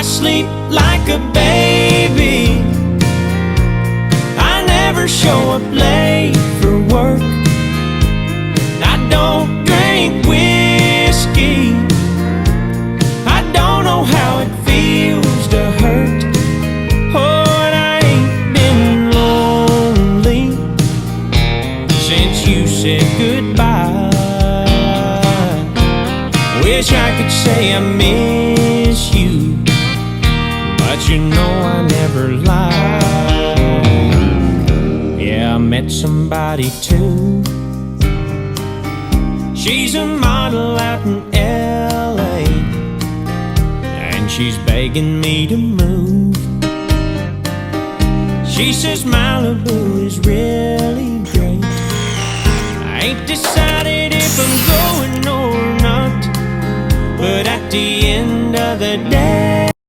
I sleep like a baby, I never show up late for work. I don't drink whiskey, I don't know how it feels to hurt. Oh, and I ain't been lonely since you said goodbye. Wish I could say I miss you, but you know I never lie. Yeah, I met somebody too. She's a model out in LA, and she's begging me to move. She says Malibu is really great. I ain't decided if I'm going or not, but at the end of the day